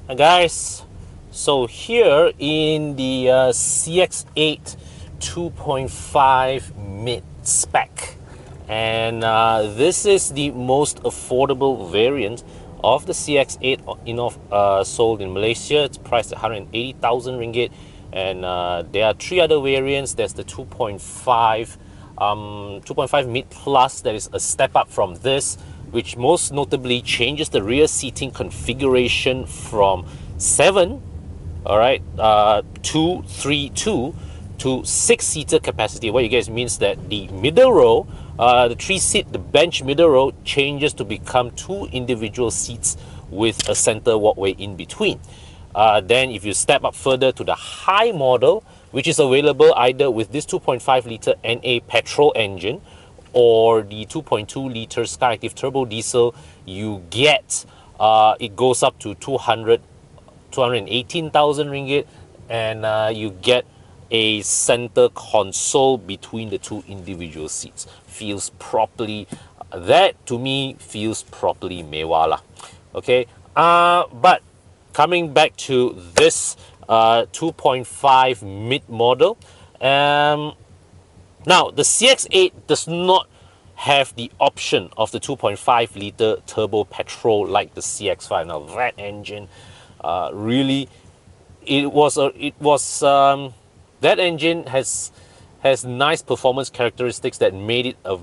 Guys, so here in the CX-8 2.5 mid spec, and this is the most affordable variant of the CX-8 sold in Malaysia. It's priced at 180,000 ringgit, and there are three other variants. There's the 2.5 mid plus, that is a step up from this, which most notably changes the rear seating configuration from 7, all right, 232 to 6-seater capacity. What you guys means that the middle row, the bench middle row changes to become 2 individual seats with a center walkway in between. Then if you step up further to the high model, which is available either with this 2.5 liter NA petrol engine or the 2.2 liter Skyactiv turbo diesel, you get it goes up to 218,000 ringgit, and you get a center console between the 2 individual seats. Feels properly, that to me feels properly mewah lah. Okay, but coming back to this 2.5 mid model, now the CX-8 does not have the option of the 2.5 liter turbo petrol like the CX-5. Now that engine really, that engine has nice performance characteristics that made it a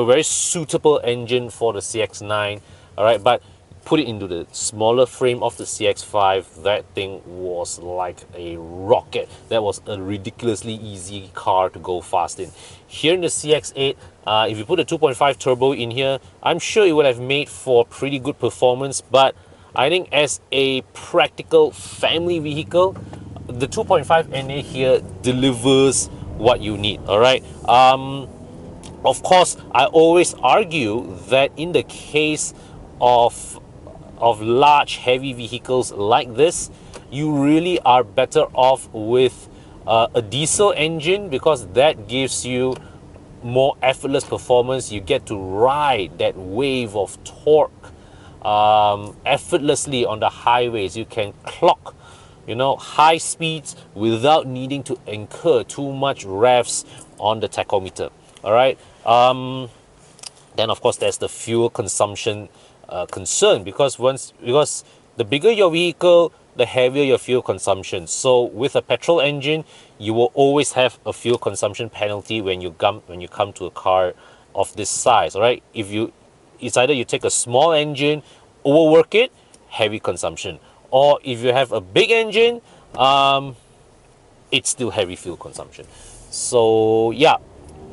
very suitable engine for the CX-9. All right, but put it into the smaller frame of the CX-5, that thing was like a rocket. That was a ridiculously easy car to go fast in. Here in the CX-8, if you put a 2.5 turbo in here, I'm sure it would have made for pretty good performance, but I think as a practical family vehicle, the 2.5 NA here delivers what you need. All right. Of course, I always argue that in the case of large heavy vehicles like this, you really are better off with a diesel engine, because that gives you more effortless performance. You get to ride that wave of torque effortlessly on the highways. You can clock high speeds without needing to incur too much revs on the tachometer. All right. Then of course there's the fuel consumption concern, because the bigger your vehicle, the heavier your fuel consumption. So with a petrol engine, you will always have a fuel consumption penalty when you come to a car of this size. All right, it's either you take a small engine, overwork it, heavy consumption, or if you have a big engine, it's still heavy fuel consumption. So yeah,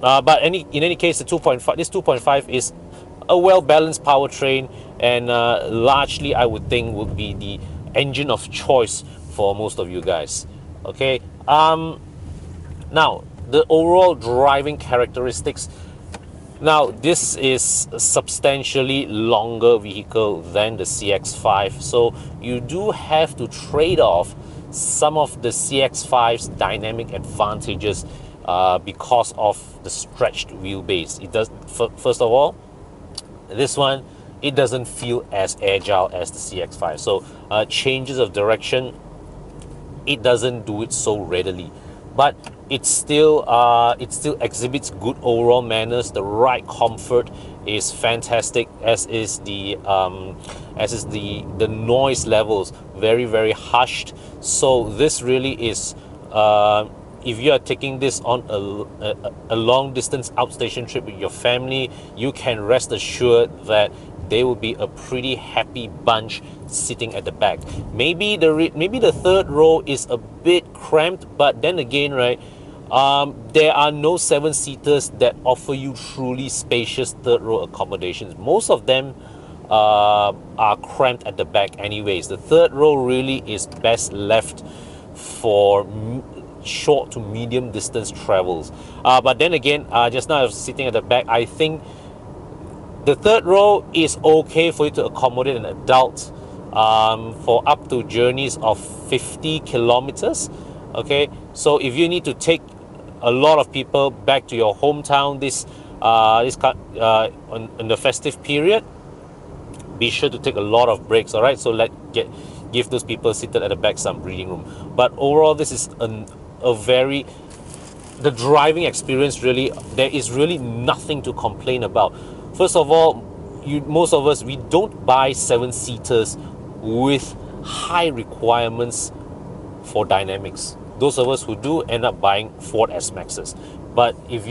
but in any case, this 2.5 is a well-balanced powertrain, and largely I would think would be the engine of choice for most of you guys. Okay, now the overall driving characteristics. Now this is a substantially longer vehicle than the CX-5, so you do have to trade off some of the CX-5's dynamic advantages because of the stretched wheelbase. It does, first of all, this one, it doesn't feel as agile as the CX-5. So changes of direction, it doesn't do it so readily, but it still exhibits good overall manners. The ride comfort is fantastic, as is the noise levels, very, very hushed. So this really is, if you are taking this on a long distance outstation trip with your family, you can rest assured that they will be a pretty happy bunch sitting at the back. Maybe the third row is a bit cramped, but then again, right, there are no 7-seaters that offer you truly spacious third row accommodations. Most of them are cramped at the back anyways. The third row really is best left for short to medium distance travels. But then again, just now I was sitting at the back, I think the third row is okay for you to accommodate an adult for up to journeys of 50 kilometers. Okay, so if you need to take a lot of people back to your hometown in the festive period, be sure to take a lot of breaks. All right, so give those people seated at the back some breathing room. But overall, this is a very, the driving experience really, there is really nothing to complain about. First of all, most of us, we don't buy 7-seaters with high requirements for dynamics. Those of us who do end up buying Ford S-Maxes. But if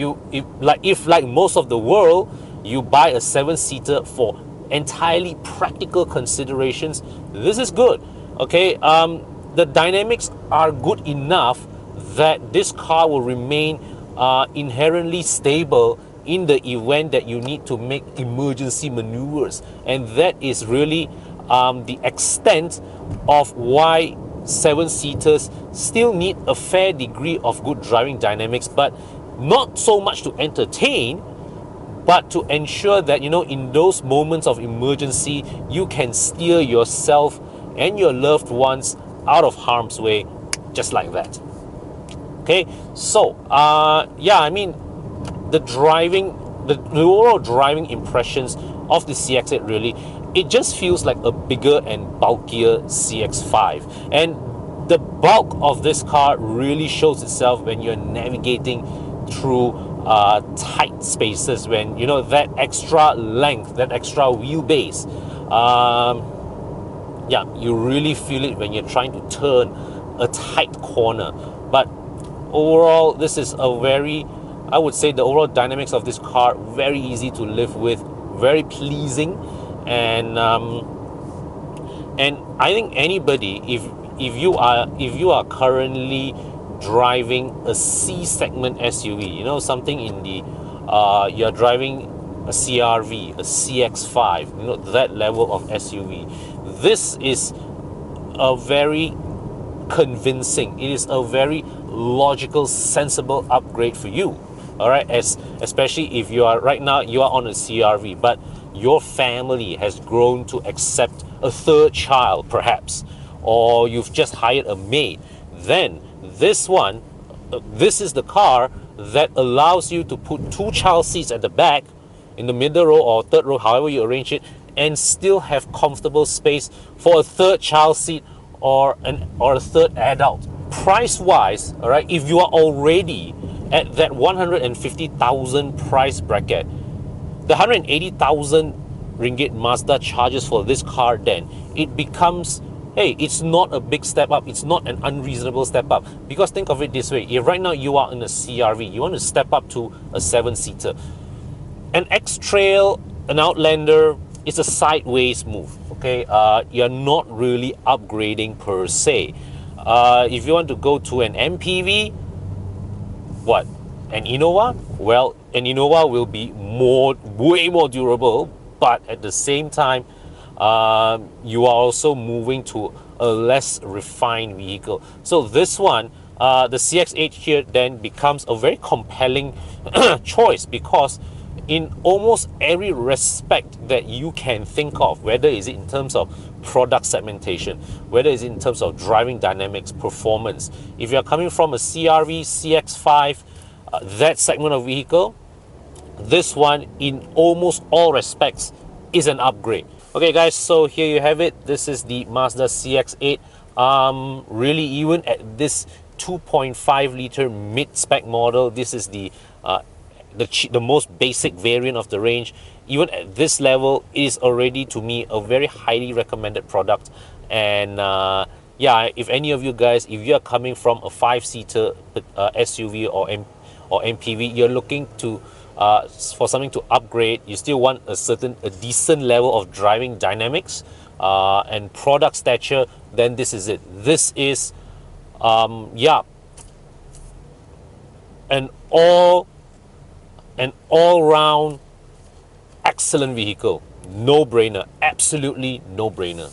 like most of the world, you buy a 7-seater for entirely practical considerations, this is good. Okay, the dynamics are good enough that this car will remain inherently stable in the event that you need to make emergency maneuvers. And that is really the extent of why 7-seaters still need a fair degree of good driving dynamics, but not so much to entertain, but to ensure that, you know, in those moments of emergency, you can steer yourself and your loved ones out of harm's way, just like that. Okay, so yeah, I mean, the overall driving impressions of the CX-8 really, it just feels like a bigger and bulkier CX-5. And the bulk of this car really shows itself when you're navigating through tight spaces, when, you know, that extra length, that extra wheelbase, yeah, you really feel it when you're trying to turn a tight corner. But overall, this is a very, I would say the overall dynamics of this car, very easy to live with, very pleasing. And I think anybody, if you are currently driving a C segment SUV, you know, something in the you're driving a CRV, a CX-5, you know, that level of SUV, this is a very convincing, it is a very logical, sensible upgrade for you. All right, especially if you are right now, you are on a CRV, but your family has grown to accept a third child perhaps, or you've just hired a maid, then this one, this is the car that allows you to put 2 child seats at the back, in the middle row or third row, however you arrange it, and still have comfortable space for a third child seat or a third adult. Price wise, all right, if you are already at that 150,000 price bracket, the 180,000 ringgit Mazda charges for this car, then it becomes, hey, it's not a big step up, it's not an unreasonable step up. Because think of it this way, if right now you are in a CRV, you want to step up to a 7-seater, an X-Trail, an Outlander is a sideways move. Okay, you're not really upgrading per se. If you want to go to an MPV, what, an Innova? Well, an Innova will be way more durable, but at the same time, you are also moving to a less refined vehicle. So this one, the CX-8 here then becomes a very compelling choice, because in almost every respect that you can think of, whether is it in terms of product segmentation, whether it's in terms of driving dynamics, performance, if you're coming from a CRV, CX-5, that segment of vehicle, this one in almost all respects is an upgrade. Okay guys, so here you have it. This is the Mazda CX-8. Really, even at this 2.5 liter mid-spec model, this is the most basic variant of the range. Even at this level, it is already, to me, a very highly recommended product. And yeah, if any of you guys, if you are coming from a 5-seater SUV or MPV, you're looking to for something to upgrade, you still want a decent level of driving dynamics and product stature, then this is it. This is yeah, an all-round excellent vehicle. No-brainer, absolutely no-brainer.